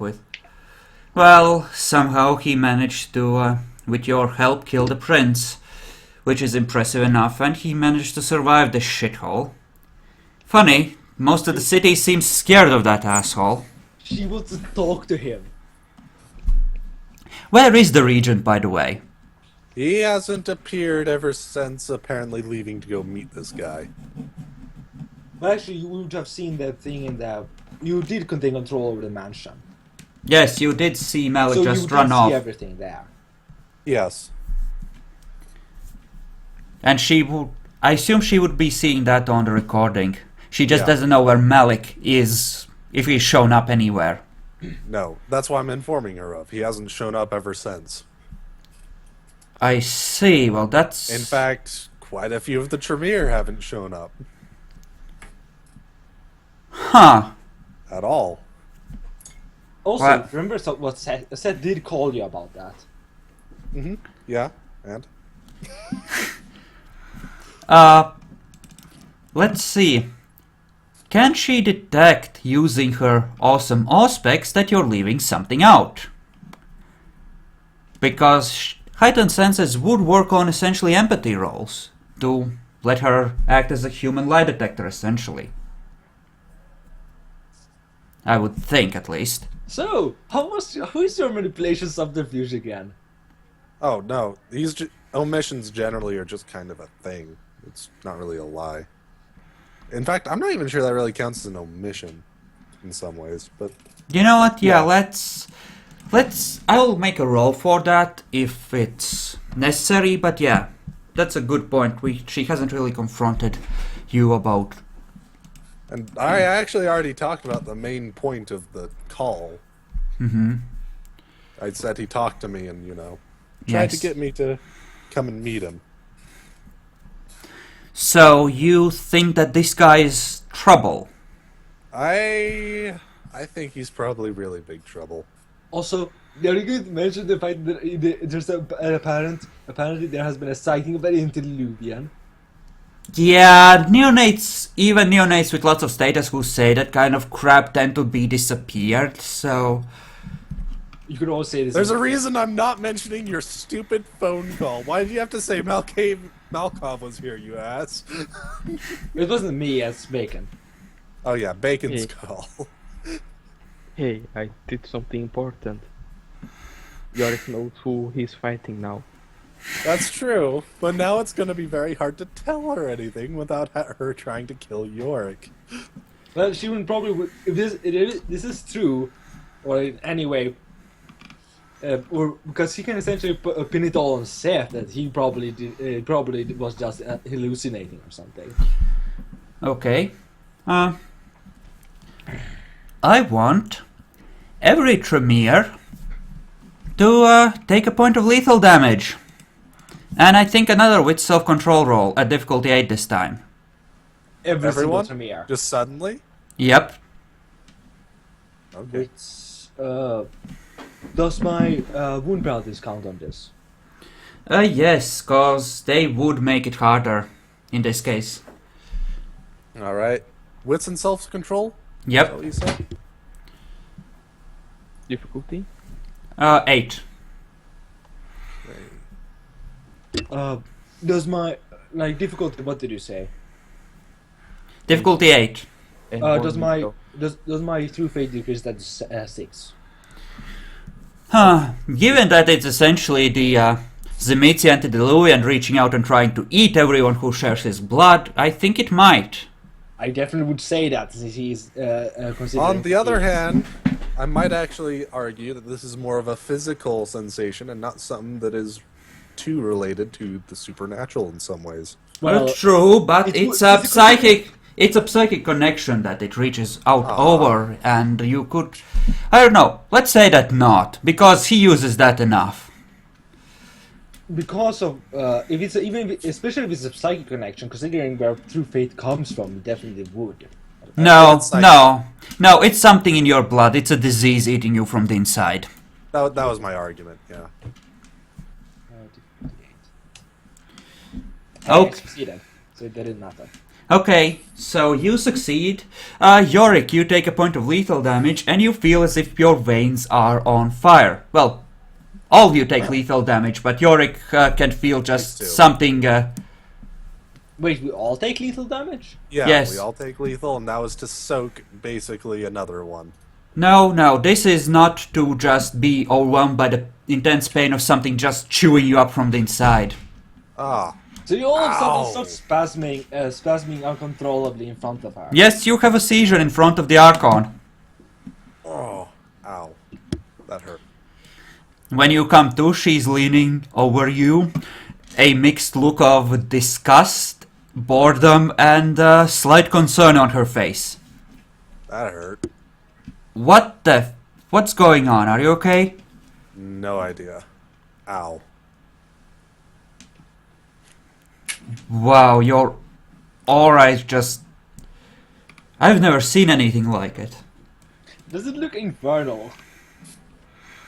with." Well, somehow he managed to with your help, kill the prince, which is impressive enough, and he managed to survive this shithole. Funny, most of the city seems scared of that asshole. She wants to talk to him. Where is the regent, by the way? He hasn't appeared ever since apparently leaving to go meet this guy. Well, actually, you would have seen that thing in the... You did contain control over the mansion. Yes, you did see Malik So just you run did off. see everything there. Yes. And she would... I assume she would be seeing that on the recording. She just Yeah. doesn't know where Malik is, if he's shown up anywhere. No, that's why I'm informing her of. He hasn't shown up ever since. I see, well that's... In fact, quite a few of the Tremere haven't shown up. Huh. At all. Also, Well- remember what Seth did call you about that. Mm-hmm. Yeah, and? Let's see. Can she detect, using her awesome aspects, that you're leaving something out? Because heightened senses would work on essentially empathy rolls, to let her act as a human lie detector, essentially. I would think, at least. So, who is your manipulation subterfuge again? Oh, no. Omissions generally are just kind of a thing. It's not really a lie. In fact, I'm not even sure that really counts as an omission in some ways, but... You know what? Yeah, Yeah. I'll make a roll for that if it's necessary, but yeah, that's a good point. She hasn't really confronted you about... And I actually already talked about the main point of the call. Mm-hmm. I said he talked to me and, tried to Yes. get me to come and meet him. So, you think that this guy is trouble? I think he's probably really big trouble. Also, are you going to mention the fact that there's apparently there has been a sighting of an antediluvian? Yeah, even neonates with lots of status who say that kind of crap tend to be disappeared, so... You could also say this. There's a reason I'm not mentioning your stupid phone call. Why did you have to say Malkov was here, you ass? It wasn't me, it's Bacon. Oh yeah, Bacon's Hey. call. Hey, I did something important. Yorick knows who he's fighting now. That's true, but now it's going to be very hard to tell her anything without her trying to kill Yorick. Well, she would probably, if this is true, or in any way, or because he can essentially pin it all on Seth that he probably was just hallucinating or something. Okay. I want every Tremere to take a point of lethal damage. And I think another with self-control roll at difficulty 8 this time. Everyone? Single Tremere. Just suddenly? Yep. Okay. It's, does my wound penalties count on this? Yes, cause they would make it harder in this case. Alright. Wits and self-control? Is that Yep. what you said? Difficulty? 8. Does my difficulty? What did you say? Difficulty 8. And Does one my window. does my true fate decrease that to 6? Huh. Given that it's essentially the Zimitzi antediluvian reaching out and trying to eat everyone who shares his blood, I think it might. I definitely would say that since he's considering. On the other hand, I might actually argue that this is more of a physical sensation and not something that is too related to the supernatural in some ways. Well, true, but it's it's a psychic connection that it reaches out over, and you could... I don't know, let's say that not, because he uses that enough. because of if it's especially if it's a psychic connection, considering where true fate comes from, it definitely would. No, it's like- no, it's something in your blood, it's a disease eating you from the inside. That was my argument, yeah. Okay. I succeeded, so it didn't matter. Okay, so you succeed. Yorick, you take a point of lethal damage, and you feel as if your veins are on fire. Well, all of you take lethal damage, but Yorick can feel just Takes two. something. Wait, we all take lethal damage? Yeah, Yes. we all take lethal, and that was to soak basically another one. No, this is not to just be overwhelmed by the intense pain of something just chewing you up from the inside. Ah, So you all of a Ow. sudden start spasming uncontrollably in front of her. Yes, you have a seizure in front of the Archon. oh, ow, that hurt. When you come to, she's leaning over you, a mixed look of disgust, boredom, and slight concern on her face. That hurt. What's going on? Are you okay? No idea. Ow. Wow, your aura is just... I've never seen anything like it. Does it look infernal?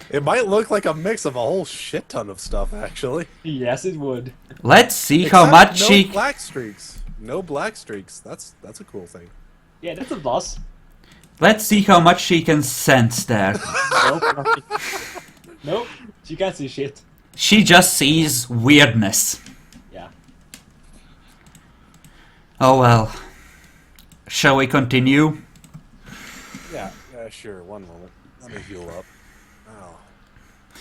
It might look like a mix of a whole shit ton of stuff, actually. Yes, it would. Let's see how Except much no she... black streaks. No black streaks. That's a cool thing. Yeah, that's a boss. Let's see how much she can sense there. Nope, nothing. Nope, she can't see shit. She just sees weirdness. Yeah. Oh well. Shall we continue? Yeah, sure. One moment. Let me heal up. Ow.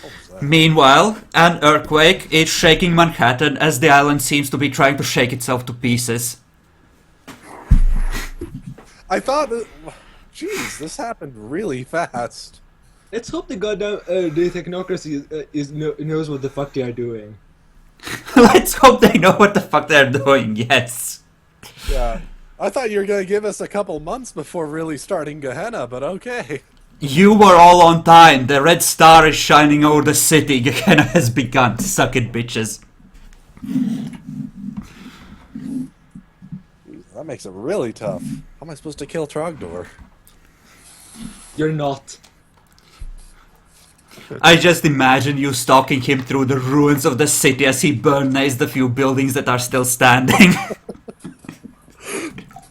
What was that? Meanwhile, an earthquake is shaking Manhattan as the island seems to be trying to shake itself to pieces. I thought that... Jeez, this happened really fast. Let's hope the goddamn the technocracy knows what the fuck they are doing. Let's hope they know what the fuck they're doing, yes. Yeah. I thought you were going to give us a couple months before really starting Gehenna, but okay. You were all on time. The red star is shining over the city. Gehenna has begun. Suck it, bitches. That makes it really tough. How am I supposed to kill Trogdor? You're not. I just imagine you stalking him through the ruins of the city as he burns the few buildings that are still standing.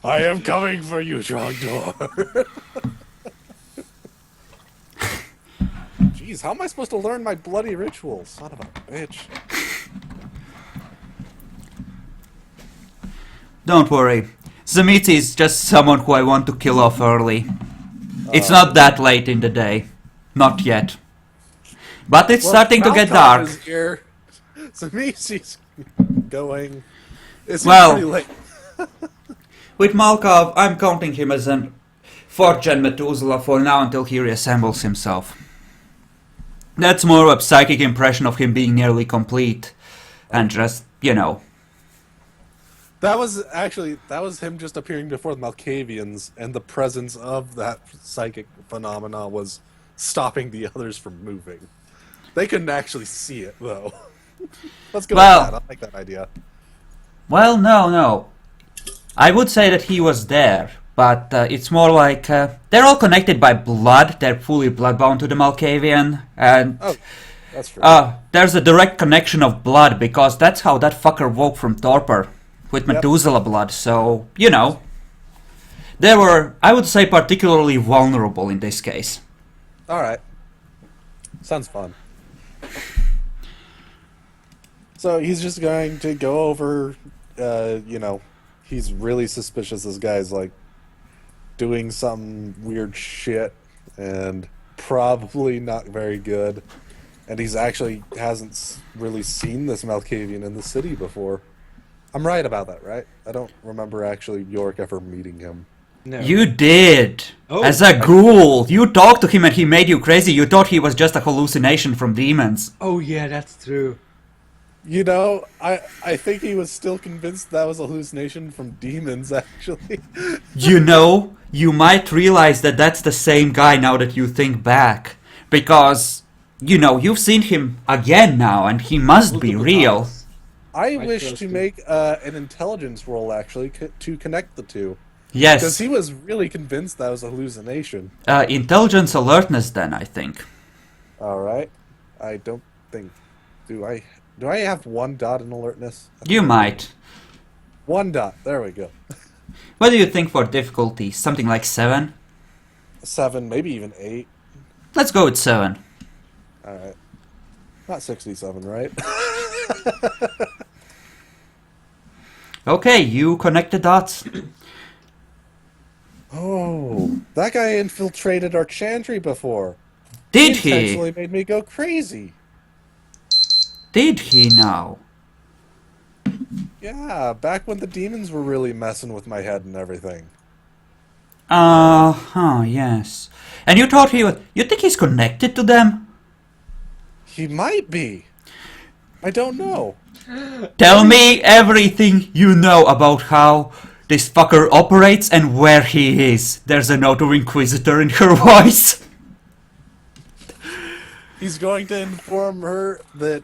I am coming for you, Trogdor. Jeez, how am I supposed to learn my bloody rituals? Son of a bitch. Don't worry. Zamiti is just someone who I want to kill off early. It's not that late in the day. Not yet. But it's starting to get dark. Is here. So she's going. It's Well- pretty late. With Malkov, I'm counting him as an 4th gen Methuselah for now until he reassembles himself. That's more of a psychic impression of him being nearly complete. And just, you know. That was him just appearing before the Malkavians, and the presence of that psychic phenomena was stopping the others from moving. They couldn't actually see it, though. Let's go Well- with that. I like that idea. Well, no. I would say that he was there, but it's more like they're all connected by blood. They're fully bloodbound to the Malkavian, and Oh, that's true. there's a direct connection of blood because that's how that fucker woke from torpor with Yep. Methuselah blood. So you know, they were, I would say, particularly vulnerable in this case. Alright. Sounds fun. So he's just going to go over, he's really suspicious this guy's, like, doing some weird shit, and probably not very good. And he's actually hasn't really seen this Malkavian in the city before. I'm right about that, right? I don't remember actually York ever meeting him. No. You did! Oh. As a ghoul! You talked to him and he made you crazy. You thought he was just a hallucination from demons. Oh yeah, that's true. You know, I think he was still convinced that was a hallucination from demons, actually. You know, you might realize that that's the same guy now that you think back. Because, you know, you've seen him again now and he must be Multiple real. times. I Quite wish close to to. make an intelligence roll, actually, to connect the two. Because Yes. he was really convinced that was a hallucination. Intelligence alertness then, I think. Alright. I don't think... Do I have 1 dot in alertness? You might. 1 dot. There we go. What do you think for difficulty? Something like 7? 7, maybe even 8. Let's go with 7. Alright. Not 67, right? Okay, you connect the dots. Oh, that guy infiltrated our Chantry before. Did He he? intentionally made me go crazy. Did he now? Yeah, back when the demons were really messing with my head and everything. Yes. And you thought he was... You think he's connected to them? He might be. I don't know. Tell me everything you know about how this fucker operates and where he is. There's an auto-inquisitor in her voice. He's going to inform her that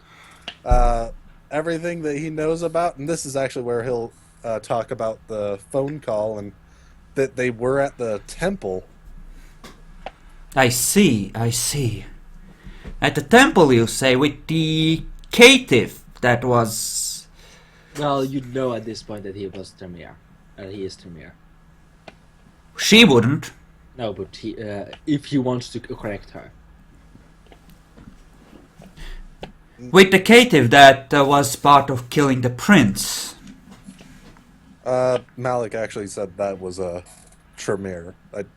everything that he knows about, and this is actually where he'll talk about the phone call and that they were at the temple. I see. At the temple, you say, with the caitiff that was... Well, you know at this point that he was Tremere. He is Tremere. She wouldn't. No, but he, if he wants to correct her. With the caitiff that was part of killing the prince. Malik actually said that was a Tremere. I'm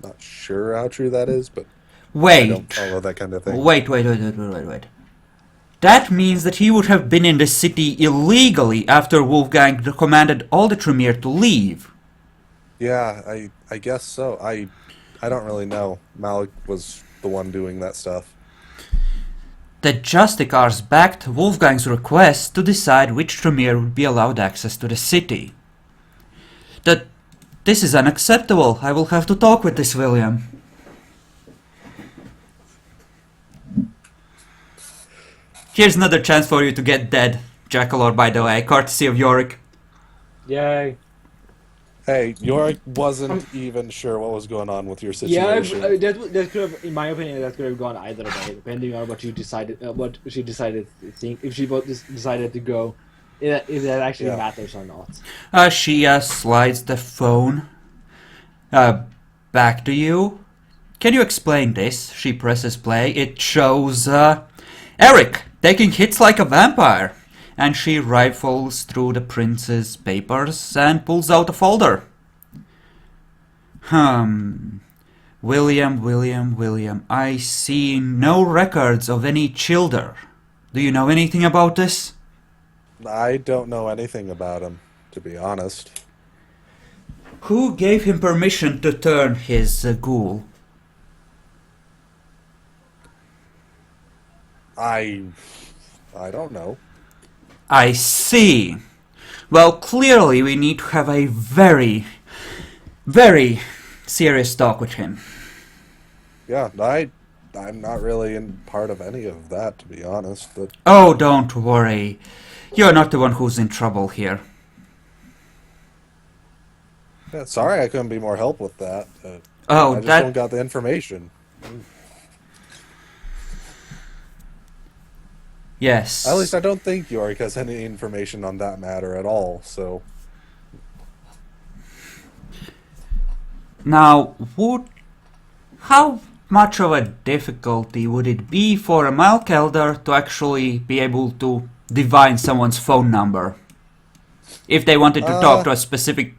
not sure how true that is, but I don't Wait. follow that kind of thing. Wait. That means that he would have been in the city illegally after Wolfgang commanded all the Tremere to leave. Yeah, I guess so. I don't really know. Malik was the one doing that stuff. The Justicars backed Wolfgang's request to decide which Tremere would be allowed access to the city. This is unacceptable. I will have to talk with this William. Here's another chance for you to get dead, Jackalor, by the way, courtesy of Yorick. Yay. Hey, Yorick wasn't even sure what was going on with your Yeah, situation. that could have, in my opinion, that could have gone either way, depending on what you decided, what she decided to think, if she decided to go, if that actually matters or not. She slides the phone back to you. Can you explain this? She presses play. It shows Eric taking hits like a vampire. And she rifles through the prince's papers and pulls out a folder. William. I see no records of any children. Do you know anything about this? I don't know anything about him, to be honest. Who gave him permission to turn his ghoul? I don't know. I see. Well, clearly we need to have a very, very serious talk with him. Yeah, I'm not really in part of any of that, to be honest. But Oh, don't worry. You're not the one who's in trouble here. yeah, sorry I couldn't be more help with that. Oh, I just that... don't got the information. Yes. At least I don't think Yorick has any information on that matter at all, so... Now, how much of a difficulty would it be for a Malk Elder to actually be able to divine someone's phone number? If they wanted to talk to a specific...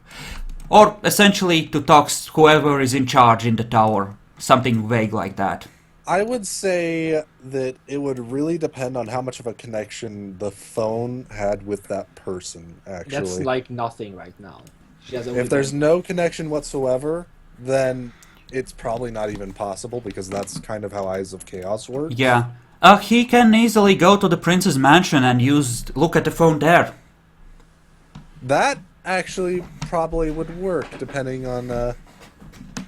Or essentially to talk to whoever is in charge in the tower. Something vague like that. I would say that it would really depend on how much of a connection the phone had with that person, actually. That's like nothing right now. She has If there's no connection whatsoever, then it's probably not even possible, because that's kind of how Eyes of Chaos works. Yeah. He can easily go to the prince's mansion and look at the phone there. That actually probably would work, depending on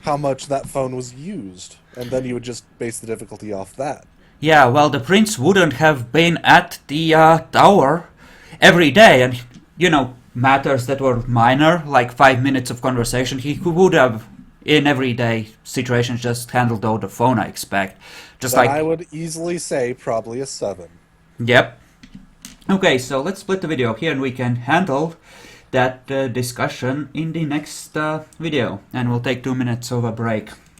how much that phone was used. And then you would just base the difficulty off that. Yeah, well, the prince wouldn't have been at the tower every day, and, you know, matters that were minor, like 5 minutes of conversation, he would have, in everyday situations, just handled over the phone, I expect. Just Then like... I would easily say probably a 7. Yep. Okay, so let's split the video here, and we can handle that discussion in the next video, and we'll take 2 minutes of a break.